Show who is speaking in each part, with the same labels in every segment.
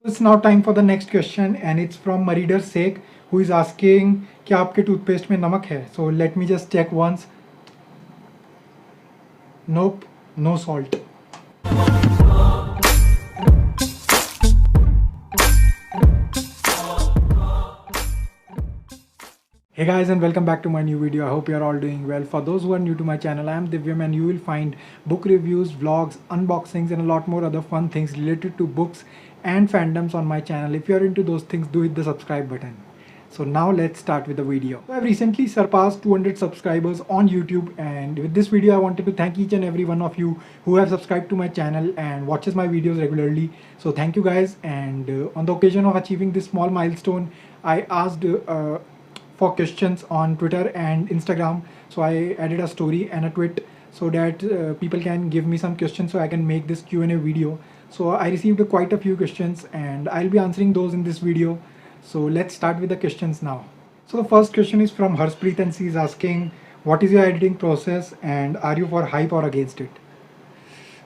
Speaker 1: It's now time for the next question and it's from Marider Sek who is asking क्या आपके toothpaste में नमक है? So let me just check once. Nope, no salt. Hey guys, and welcome back to my new video. I hope you are all doing well. For those who are new to my channel, I am Divyam and you will find book reviews, vlogs, unboxings and a lot more other fun things related to books and fandoms on my channel. If you are into those things, do hit the subscribe button. So now let's start with the video. So I've recently surpassed 200 subscribers on YouTube, and with this video I wanted to thank each and every one of you who have subscribed to my channel and watches my videos regularly. So thank you guys, and on the occasion of achieving this small milestone, I asked for questions on Twitter and Instagram. So I added a story and a tweet so that people can give me some questions so I can make this Q&A video. So I received quite a few questions and I'll be answering those in this video. So let's start with the questions now. So the first question is from Harshpreet and she is asking, what is your editing process and are you for hype or against it?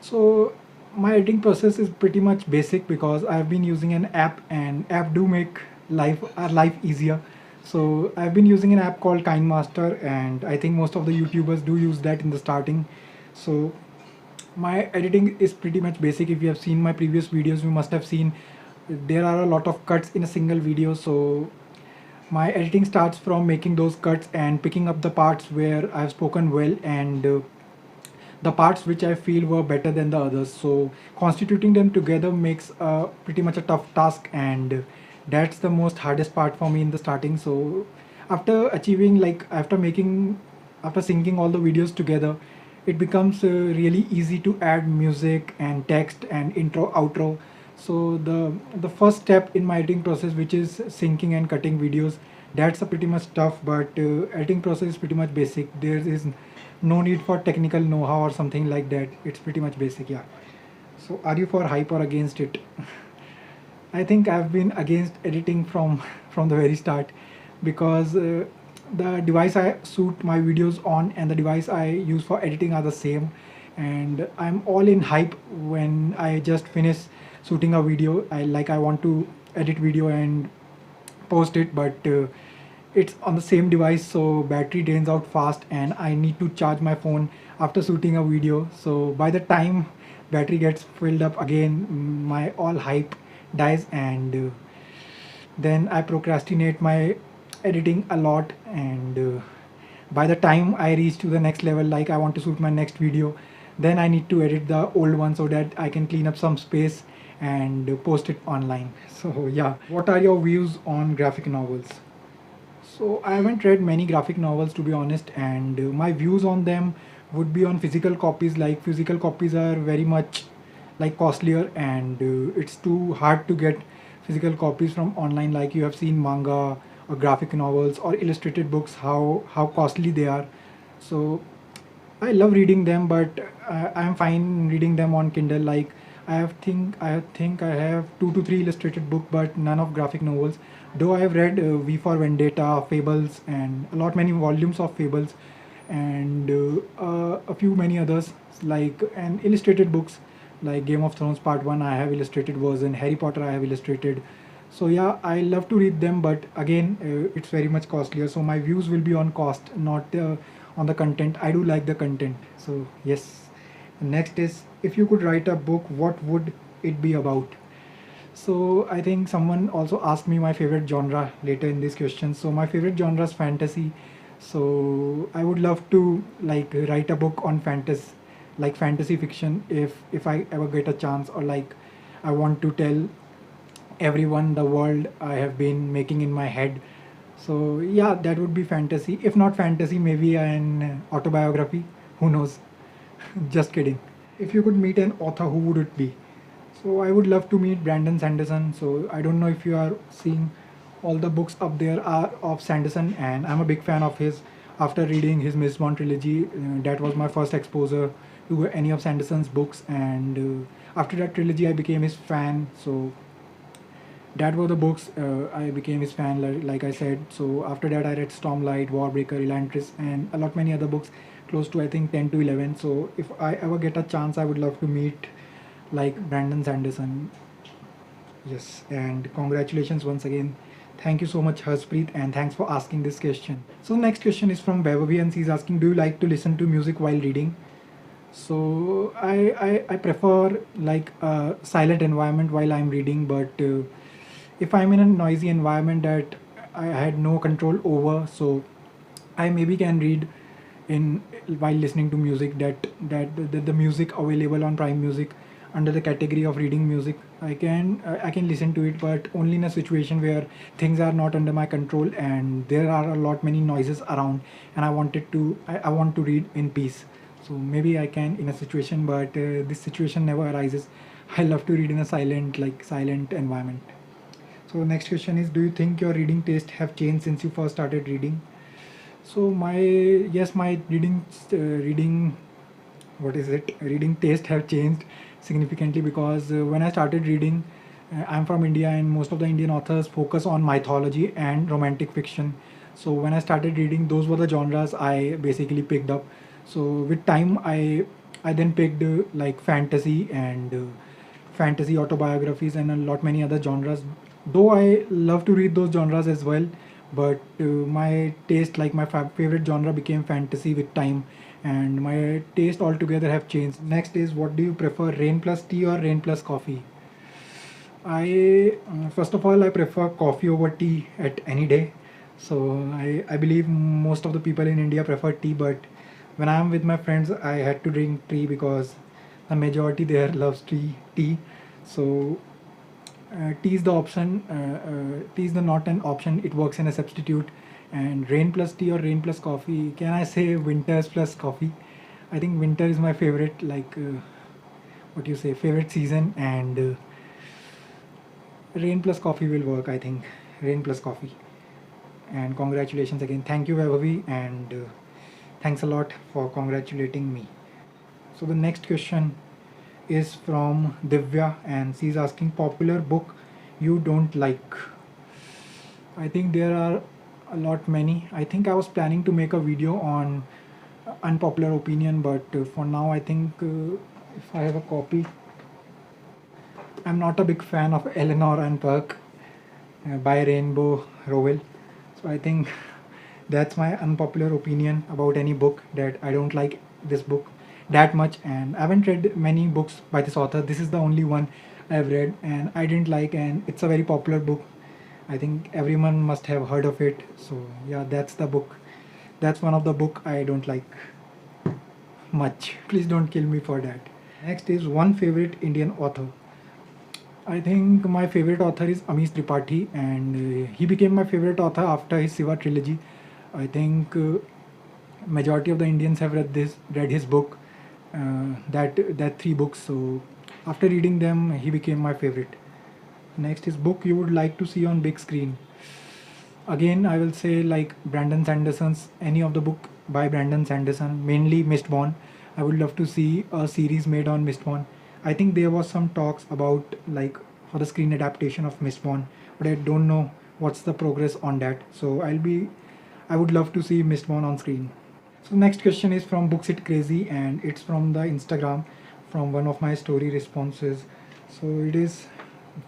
Speaker 1: So my editing process is pretty much basic because I've been using an app and app do make life easier. So I've been using an app called KindMaster and I think most of the YouTubers do use that in the starting. So my editing is pretty much basic. If you have seen my previous videos, you must have seen there are a lot of cuts in a single video. So my editing starts from making those cuts and picking up the parts where I've spoken well and the parts which I feel were better than the others. So constituting them together makes pretty much a tough task, and that's the most hardest part for me in the starting. So after achieving, like after syncing all the videos together, it becomes really easy to add music and text and intro outro. So the first step in my editing process, which is syncing and cutting videos, that's a pretty much tough, but editing process is pretty much basic. There is no need for technical know-how or something like that. It's pretty much basic, yeah. So are you for hype or against it? I think I've been against editing from from the very start because the device I shoot my videos on and the device I use for editing are the same, and I'm all in hype when I just finish shooting a video. I want to edit video and post it, but it's on the same device, so battery drains out fast and I need to charge my phone after shooting a video. So by the time battery gets filled up again, my all hype dies, and then I procrastinate my editing a lot, and by the time I reach to the next level, like I want to shoot my next video, then I need to edit the old one so that I can clean up some space and post it online. So yeah, what are your views on graphic novels? So I haven't read many graphic novels, to be honest, and my views on them would be on physical copies. Like physical copies are very much like costlier, and it's too hard to get physical copies from online. Like you have seen manga or graphic novels or illustrated books, how costly they are. So I love reading them, but I'm fine reading them on Kindle. Like I think I have 2 to 3 illustrated book, but none of graphic novels. Though I have read V for Vendetta, Fables, and a lot many volumes of Fables, and a few many others like and illustrated books like Game of Thrones Part One. I have illustrated version. Harry Potter I have illustrated. So yeah, I love to read them, but again, it's very much costlier. So my views will be on cost, not on the content. I do like the content. So yes. Next is, if you could write a book, what would it be about? So I think someone also asked me my favorite genre later in this question. So my favorite genre is fantasy. So I would love to like write a book on fantasy, like fantasy fiction, if I ever get a chance, or like I want to tell everyone the world I have been making in my head. So yeah, that would be fantasy. If not fantasy, maybe an autobiography. Who knows? Just kidding. If you could meet an author, who would it be? So I would love to meet Brandon Sanderson. So I don't know if you are seeing all the books up there are of Sanderson, and I'm a big fan of his. After reading his Miss Bond trilogy, that was my first exposure to any of Sanderson's books, and after that trilogy, I became his fan. So that were the books I became his fan, like I said. So after that, I read Stormlight, Warbreaker, Elantris, and a lot many other books, close to I think 10 to 11. So if I ever get a chance, I would love to meet like Brandon Sanderson. Yes, and congratulations once again. Thank you so much, Harshpreet, and thanks for asking this question. So next question is from Vaibhavi, and she's asking, do you like to listen to music while reading? So I prefer like a silent environment while I'm reading, but if I'm in a noisy environment that I had no control over, so I maybe can read in while listening to music, the music available on Prime Music under the category of reading music. I can listen to it, but only in a situation where things are not under my control and there are a lot many noises around, and I want to read in peace. So maybe I can in a situation, but this situation never arises. I love to read in a silent environment. So next question is, do you think your reading taste have changed since you first started reading? So my reading, what is it? Reading taste have changed significantly because when I started reading, I'm from India and most of the Indian authors focus on mythology and romantic fiction. So when I started reading, those were the genres I basically picked up. So with time, I then picked like fantasy and fantasy autobiographies and a lot many other genres. Though I love to read those genres as well, but my taste, like my favorite genre, became fantasy with time, and my taste altogether have changed. Next is, what do you prefer, rain plus tea or rain plus coffee? I first of all, I prefer coffee over tea at any day. So I believe most of the people in India prefer tea, but when I am with my friends, I had to drink tea because the majority there loves tea. So tea is the option. Tea is the not an option. It works in a substitute. And rain plus tea or rain plus coffee. Can I say winters plus coffee? I think winter is my favorite. Like what you say, favorite season, and rain plus coffee will work. I think rain plus coffee. And congratulations again. Thank you, Vaibhavi, and thanks a lot for congratulating me. So the next question is from Divya, and she's asking, popular book you don't like. I think there are a lot many. I think I was planning to make a video on unpopular opinion, but for now I think if I have a copy, I'm not a big fan of Eleanor and Perk by Rainbow Rowell. So I think that's my unpopular opinion about any book, that I don't like this book that much, and I haven't read many books by this author. This is the only one I've read and I didn't like, and it's a very popular book. I think everyone must have heard of it. So yeah, that's the book. That's one of the book I don't like much. Please don't kill me for that. Next is one favorite Indian author. I think my favorite author is Amish Tripathi, and he became my favorite author after his Siva trilogy. I think majority of the Indians have read his book, that three books. So after reading them, he became my favorite. Next is book you would like to see on big screen. Again, I will say like Brandon Sanderson's, any of the book by Brandon Sanderson, mainly Mistborn. I would love to see a series made on Mistborn. I think there was some talks about like for the screen adaptation of Mistborn, but I don't know what's the progress on that. So I would love to see Mistborn on screen. So next question is from Books It Crazy, and it's from the Instagram, from one of my story responses. So it is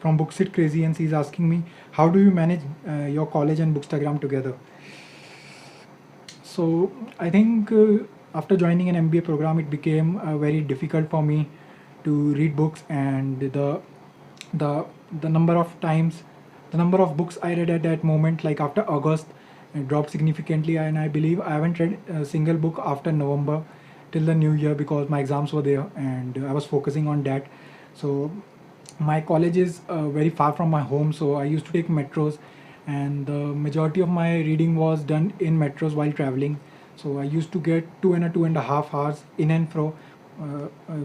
Speaker 1: from Books It Crazy, and she's asking me, how do you manage your college and Bookstagram together? So I think after joining an MBA program, it became very difficult for me to read books, and the the number of times, the number of books I read at that moment, like after August, it dropped significantly, and I believe I haven't read a single book after November till the new year because my exams were there and I was focusing on that. So my college is very far from my home, so I used to take metros, and the majority of my reading was done in metros while traveling. So I used to get 2.5 hours in and fro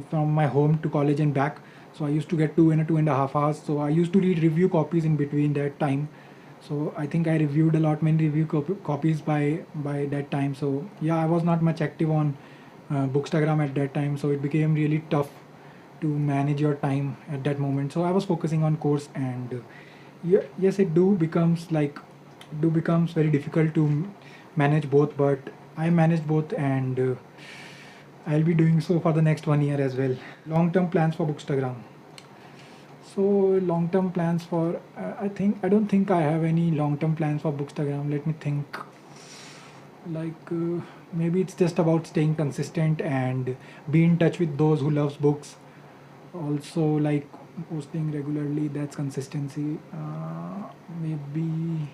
Speaker 1: from my home to college and back. So I used to get 2.5 hours. So I used to read review copies in between that time. So I think I reviewed a lot many review copies by that time. So yeah, I was not much active on Bookstagram at that time. So it became really tough to manage your time at that moment. So I was focusing on course, and yes, it do becomes very difficult to manage both. But I managed both, and I'll be doing so for the next 1 year as well. Long term plans for Bookstagram. So long-term plans for I don't think I have any long-term plans for Bookstagram. Let me think. Like maybe it's just about staying consistent and be in touch with those who loves books. Also like posting regularly. That's consistency. Maybe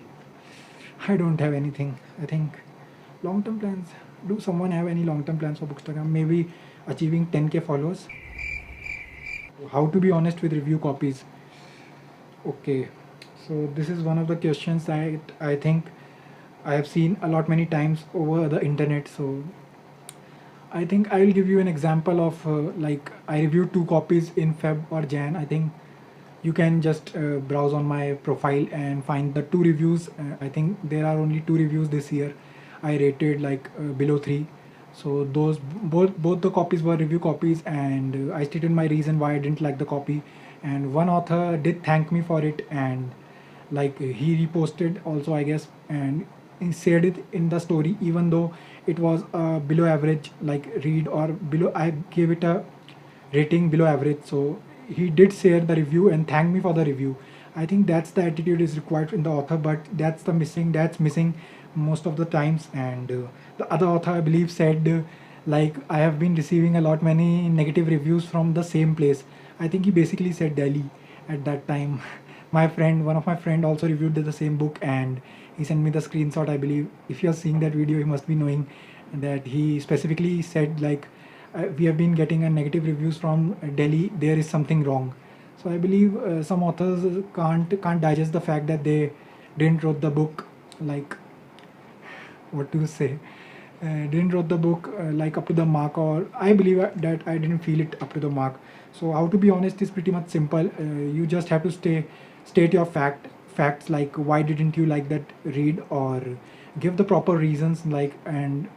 Speaker 1: I don't have anything. I think long-term plans. Do someone have any long-term plans for Bookstagram? Maybe achieving 10K followers. How to be honest with review copies. Okay, so this is one of the questions that I think I have seen a lot many times over the internet. So I think I will give you an example of like I reviewed two copies in Feb or Jan. I think you can just browse on my profile and find the two reviews. I think there are only two reviews this year. I rated like below three. So those both the copies were review copies, and I stated my reason why I didn't like the copy. And one author did thank me for it, and like he reposted also, I guess, and he shared it in the story, even though it was below average like read, or below, I gave it a rating below average. So he did share the review and thank me for the review. I think that's the attitude is required in the author, but that's missing most of the times. And the other author, I believe, said like I have been receiving a lot many negative reviews from the same place. I think he basically said Delhi at that time. My friend, one of my friend also reviewed the same book, and he sent me the screenshot. I believe if you are seeing that video, you must be knowing that he specifically said like we have been getting a negative reviews from Delhi. There is something wrong. So I believe some authors can't digest the fact that they didn't wrote the book like, what to say, didn't wrote the book like up to the mark, or I believe that I didn't feel it up to the mark. So how to be honest is pretty much simple. You just have to state your facts, like why didn't you like that read, or give the proper reasons, like, and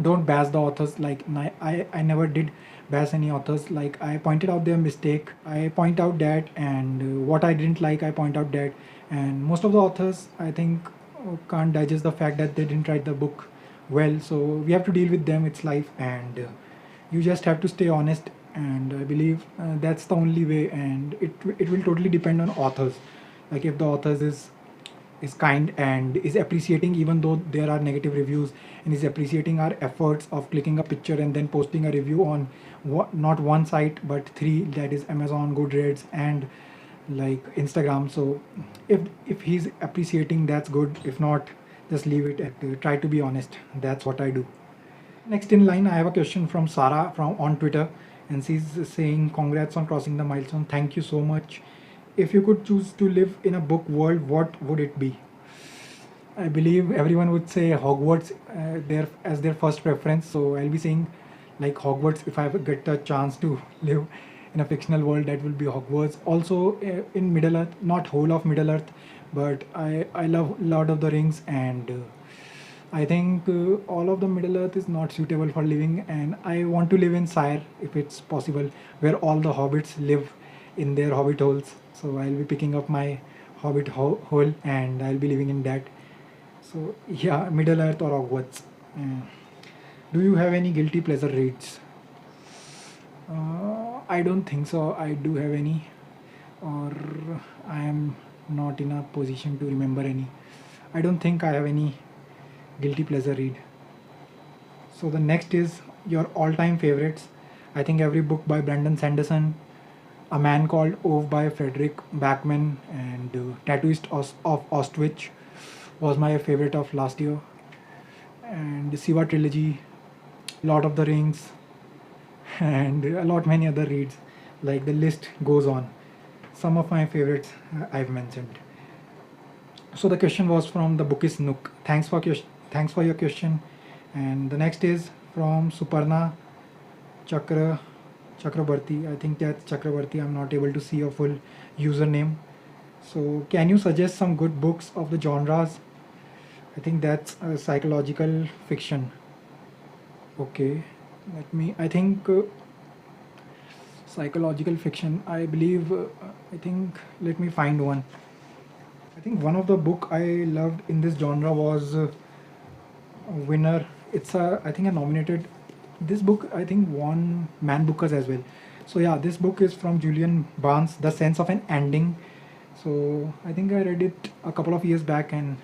Speaker 1: don't bash the authors. Like I never did bash any authors. Like I pointed out their mistake, I point out that, and what I didn't like, I point out that. And most of the authors, I think, can't digest the fact that they didn't write the book well. So we have to deal with them. It's life, and you just have to stay honest. And I believe that's the only way. And it will totally depend on authors. Like if the authors is kind and is appreciating, even though there are negative reviews, and is appreciating our efforts of clicking a picture and then posting a review on not one site but three, that is Amazon, Goodreads, and like Instagram. So if he's appreciating, that's good. If not, just leave it at try to be honest. That's what I do. Next in line, I have a question from Sarah from on Twitter, and she's saying, "Congrats on crossing the milestone. Thank you so much. If you could choose to live in a book world, what would it be?" I believe everyone would say Hogwarts as their first preference. So I'll be saying like Hogwarts. If I ever get a chance to live in a fictional world, that will be Hogwarts. Also in Middle Earth, not whole of Middle Earth, but I love Lord of the Rings, and I think all of the Middle Earth is not suitable for living, and I want to live in Sire if it's possible, where all the hobbits live in their hobbit holes. So I'll be picking up my hobbit hole, and I'll be living in that. So yeah, Middle Earth or Hogwarts. Uh, do you have any guilty pleasure reads? I don't think so. I do have any, or I am not in a position to remember any. I don't think I have any guilty pleasure read. So the next is your all-time favorites. I think every book by Brandon Sanderson, A Man Called Ove by Frederick Backman, and Tattooist of Auschwitz was my favorite of last year. And the Siva trilogy, Lord of the Rings, and a lot many other reads. Like the list goes on. Some of my favorites I've mentioned. So the question was from the Bookish Nook. Thanks for your question. And the next is from Suparna Chakrabarti. I think that's Chakrabarti. I'm not able to see your full username. So can you suggest some good books of the genres? I think that's psychological fiction. Okay, I think psychological fiction. I believe, I think, let me find one. I think one of the book I loved in this genre was Winner. It's I think a nominated. This book I think won Man Bookers as well. So yeah, this book is from Julian Barnes, The Sense of an Ending. So I think I read it a couple of years back, and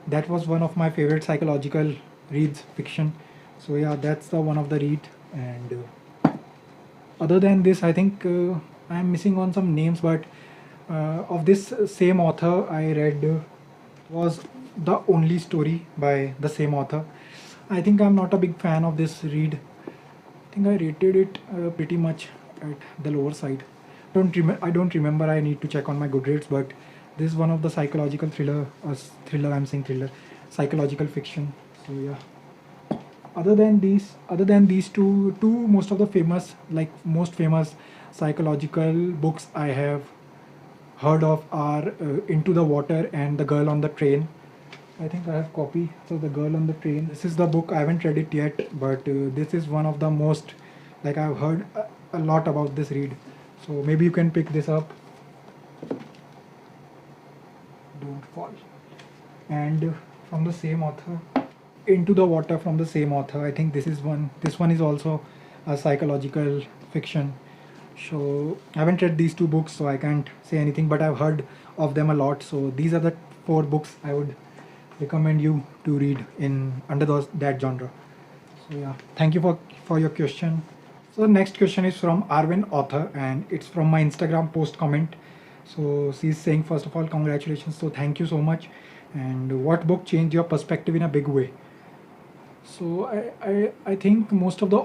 Speaker 1: that was one of my favorite psychological reads, fiction. So yeah, that's the one of the read. And other than this, I think I'm missing on some names, but of this same author I read was The Only Story by the same author. I think I'm not a big fan of this read. I think I rated it pretty much at the lower side. I don't remember. I need to check on my Goodreads, but this is one of the psychological thriller, thriller. I'm saying thriller, psychological fiction. So yeah. Other than these two most of the famous, like most famous psychological books I have heard of are Into the Water and The Girl on the Train. I think I have copy. So The Girl on the Train. This is the book. I haven't read it yet, but this is one of the most, like, I've heard a lot about this read. So maybe you can pick this up. Don't fall. And from the same author, Into the Water from the same author. I think this is one. This one is also a psychological fiction. So I haven't read these two books, so I can't say anything. But I've heard of them a lot. So these are the four books I would recommend you to read in under that genre. So yeah, thank you for your question. So the next question is from Arvin author, and it's from my Instagram post comment. So she's saying, first of all, congratulations. So thank you so much. And what book changed your perspective in a big way? So I think most of the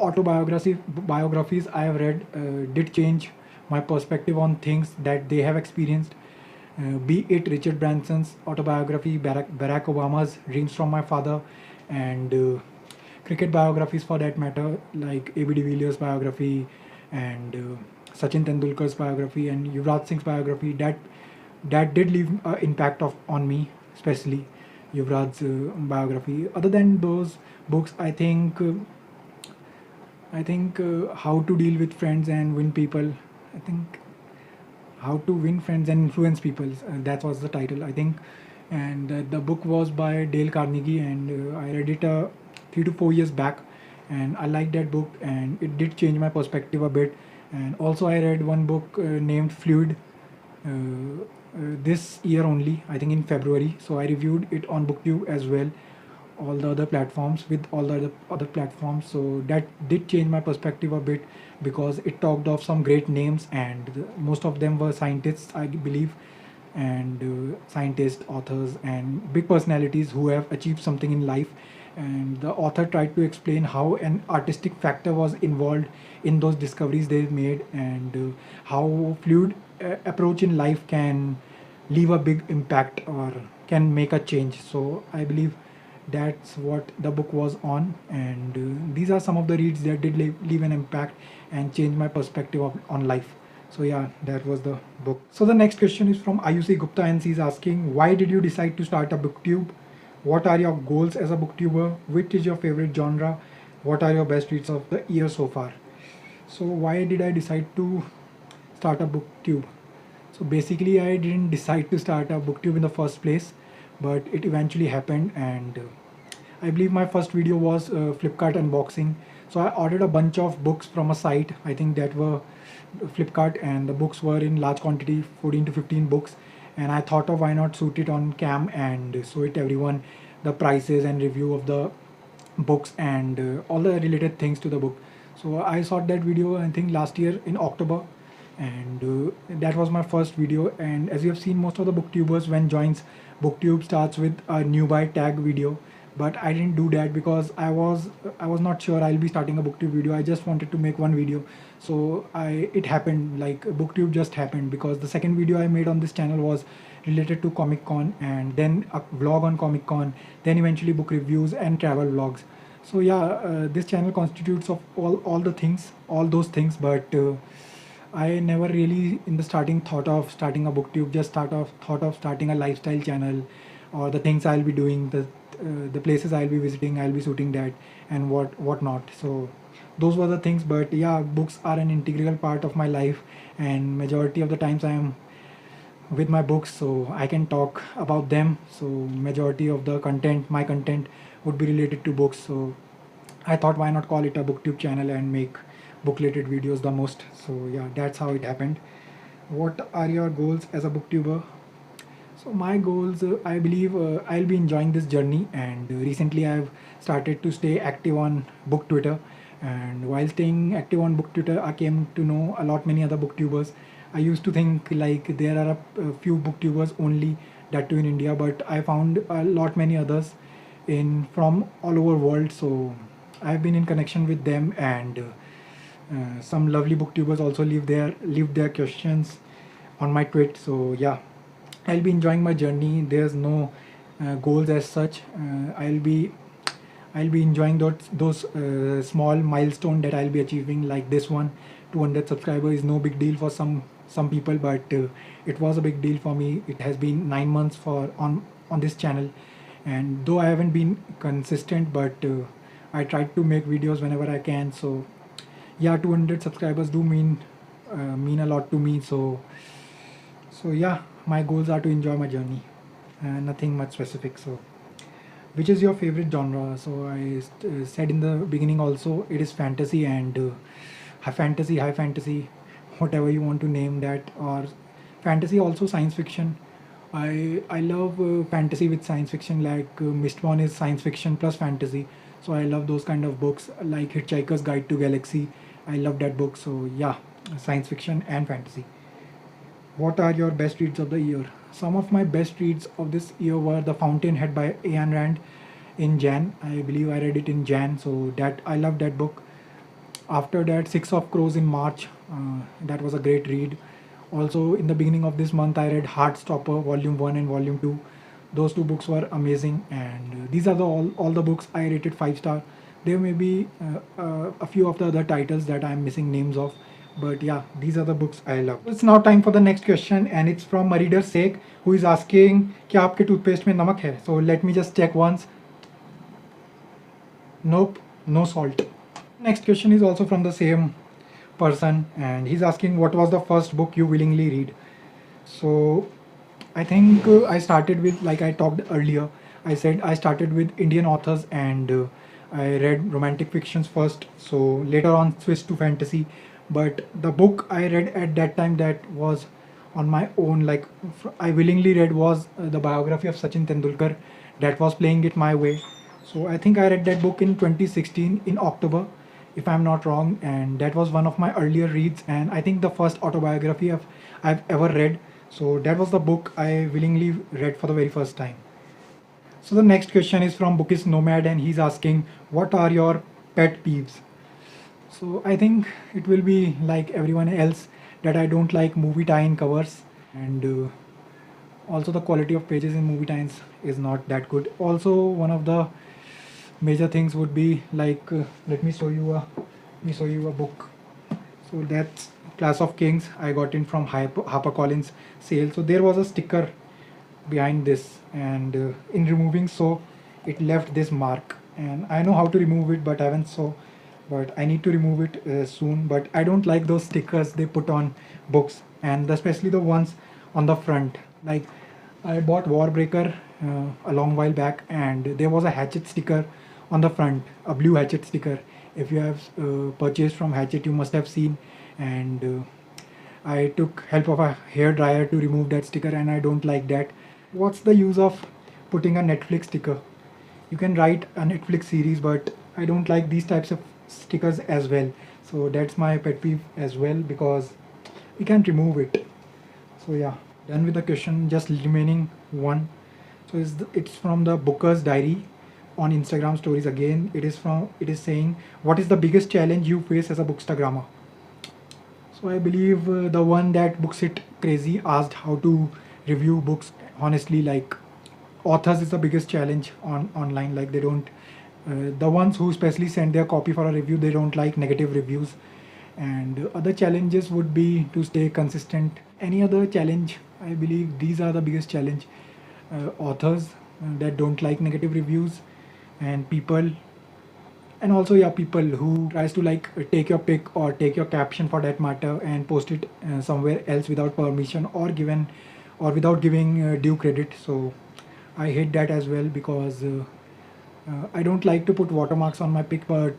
Speaker 1: biographies I have read did change my perspective on things that they have experienced. Be it Richard Branson's autobiography, Barack Obama's Dreams from My Father, and cricket biographies for that matter, like A.B. de Villiers' biography and Sachin Tendulkar's biography and Yuvraj Singh's biography. That did leave an impact on me, especially Yuvraj's biography. Other than those books, I think How to Deal with Friends and Win People. I think How to Win Friends and Influence People. That was the title, I think. And the book was by Dale Carnegie, and I read it 3 to 4 years back, and I liked that book, and it did change my perspective a bit. And also, I read one book named Fluid this year only, I think in February. So I reviewed it on Booktube as well, all the other platforms with all the other platforms. So that did change my perspective a bit, because it talked of some great names, and most of them were scientists, I believe, and scientists, authors, and big personalities who have achieved something in life. And the author tried to explain how an artistic factor was involved in those discoveries they made, and how fluid approach in life can leave a big impact or can make a change. So I believe that's what the book was on, and these are some of the reads that did leave an impact and change my perspective on life. So yeah, that was the book. So the next question is from Ayushi Gupta, and she's asking, why did you decide to start a booktube? What are your goals as a booktuber? Which is your favorite genre? What are your best reads of the year so far? So why did I decide to start a booktube? So basically, I didn't decide to start a booktube in the first place, but it eventually happened. And I believe my first video was Flipkart unboxing. So I ordered a bunch of books from a site, I think that were Flipkart, and the books were in large quantity, 14 to 15 books. And I thought of, why not shoot it on cam and show it everyone, the prices and review of the books and all the related things to the book. So I shot that video, I think last year in October, and that was my first video. And as you have seen, most of the booktubers, when joins Booktube, starts with a new buy tag video, but I didn't do that because I was not sure I'll be starting a Booktube video. I just wanted to make one video. So it happened, like Booktube just happened, because the second video I made on this channel was related to Comic Con, and then a vlog on Comic Con, then eventually book reviews and travel vlogs. So yeah, this channel constitutes of all those things, but I never really in the starting thought of starting a booktube. Just thought of starting a lifestyle channel, or the things I'll be doing, the places I'll be visiting, I'll be shooting that, and what not. So those were the things. But yeah, books are an integral part of my life, and majority of the times I am with my books, so I can talk about them. So majority of the content, my content, would be related to books. So I thought, why not call it a booktube channel and make book related videos the most. So yeah, that's how it happened. What are your goals as a booktuber? So my goals, I believe I'll be enjoying this journey, and recently I've started to stay active on book Twitter. And while staying active on book Twitter, I came to know a lot many other booktubers. I used to think like there are a few booktubers only, that too in India, but I found a lot many others in from all over world. So I've been in connection with them, and some lovely booktubers also leave their questions on my tweet. So yeah, I'll be enjoying my journey. There's no goals as such. I'll be enjoying those small milestone that I'll be achieving, like this one. 200 subscribers is no big deal for some people, but it was a big deal for me. It has been 9 months for on this channel, and though I haven't been consistent, but I tried to make videos whenever I can. So yeah, 200 subscribers do mean a lot to me. So yeah, my goals are to enjoy my journey, nothing much specific. So which is your favorite genre? So I said in the beginning also, it is fantasy, and high fantasy, whatever you want to name that, or fantasy also science fiction. I love fantasy with science fiction, like Mistborn is science fiction plus fantasy. So I love those kind of books, like Hitchhiker's Guide to Galaxy. I love that book. So yeah, science fiction and fantasy. What are your best reads of the year? Some of my best reads of this year were The Fountainhead by Ayn Rand in Jan. I believe I read it in Jan, so that I love that book. After that, Six of Crows in March. That was a great read. Also, in the beginning of this month, I read Heartstopper Volume 1 and Volume 2. Those two books were amazing, and these are all the books I rated 5 star. There may be a few of the other titles that I'm missing names of, but yeah, these are the books I love. It's now time for the next question, and it's from Marider Sheikh, who is asking क्या आपके toothpaste में नमक है? So let me just check once. Nope, no salt. Next question is also from the same person, and he's asking what was the first book you willingly read. So I think I started with, like I talked earlier, I said I started with Indian authors, and I read romantic fictions first, so later on switched to fantasy. But the book I read at that time that was on my own, like I willingly read, was the biography of Sachin Tendulkar, that was Playing It My Way. So I think I read that book in 2016 in October, if I'm not wrong, and that was one of my earlier reads, and I think the first autobiography I've ever read. So that was the book I willingly read for the very first time. So the next question is from Bookish Nomad, and he's asking what are your pet peeves? So I think it will be like everyone else, that I don't like movie tie-in covers, and also the quality of pages in movie tie-ins is not that good. Also, one of the major things would be like let me show you a book. So that's Class of Kings. I got it from HarperCollins sale. So there was a sticker behind this, and in removing, so it left this mark, and I know how to remove it, but I haven't, but I need to remove it soon. But I don't like those stickers they put on books, and especially the ones on the front. Like I bought Warbreaker a long while back, and there was a Hatchet sticker on the front, a blue Hatchet sticker. If you have purchased from Hatchet, you must have seen. And I took help of a hair dryer to remove that sticker, and I don't like that. What's the use of putting a Netflix sticker? You can write a Netflix series, but I don't like these types of stickers as well. So that's my pet peeve as well, because we can't remove it. So yeah, done with the question, just remaining one. So it's from the Booker's Diary on Instagram stories again. It is saying, what is the biggest challenge you face as a bookstagrammer? So I believe the one that Books It Crazy asked how to review books honestly. Like authors is the biggest challenge online. Like they don't, the ones who especially send their copy for a review, they don't like negative reviews. And other challenges would be to stay consistent. Any other challenge, I believe these are the biggest challenge. Authors that don't like negative reviews, and people, and also yeah, people who tries to like take your pic or take your caption for that matter and post it somewhere else without permission, or without giving due credit. So I hate that as well, because I don't like to put watermarks on my pic, but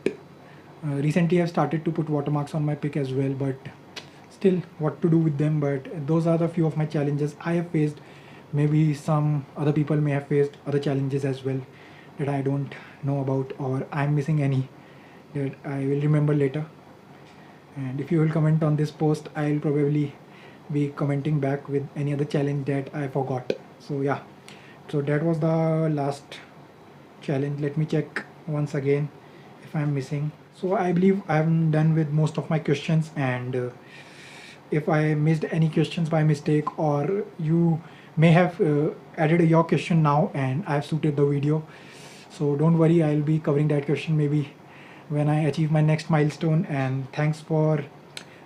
Speaker 1: Recently I've started to put watermarks on my pic as well, but still what to do with them. But those are the few of my challenges I have faced. Maybe some other people may have faced other challenges as well that I don't know about, or I'm missing any that I will remember later. And if you will comment on this post, I'll probably be commenting back with any other challenge that I forgot. So yeah, so that was the last challenge. Let me check once again if I'm missing. So I believe I'm done with most of my questions, and if I missed any questions by mistake, or you may have added your question now and I've suited the video, so don't worry, I'll be covering that question maybe when I achieve my next milestone. And thanks for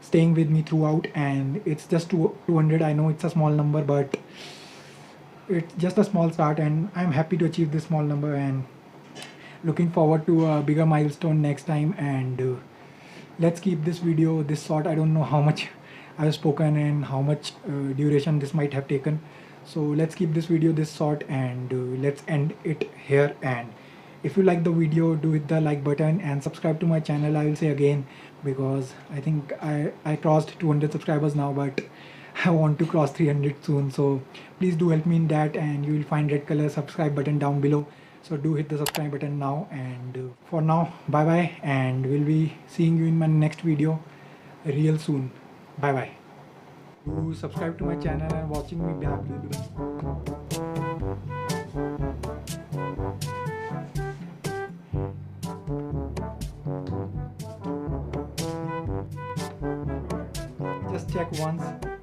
Speaker 1: staying with me throughout. And it's just 200. I know it's a small number, but it's just a small start, and I'm happy to achieve this small number and looking forward to a bigger milestone next time. And let's keep this video this short. I don't know how much I've spoken and how much duration this might have taken, so let's keep this video this short, and let's end it here. And if you like the video, do hit the like button and subscribe to my channel. I will say again, because I think I crossed 200 subscribers now, but I want to cross 300 soon, so please do help me in that. And you will find red color subscribe button down below, so do hit the subscribe button now. And for now, bye bye, and we'll be seeing you in my next video real soon. Bye bye. Do subscribe to my channel and watching me back. Just check once.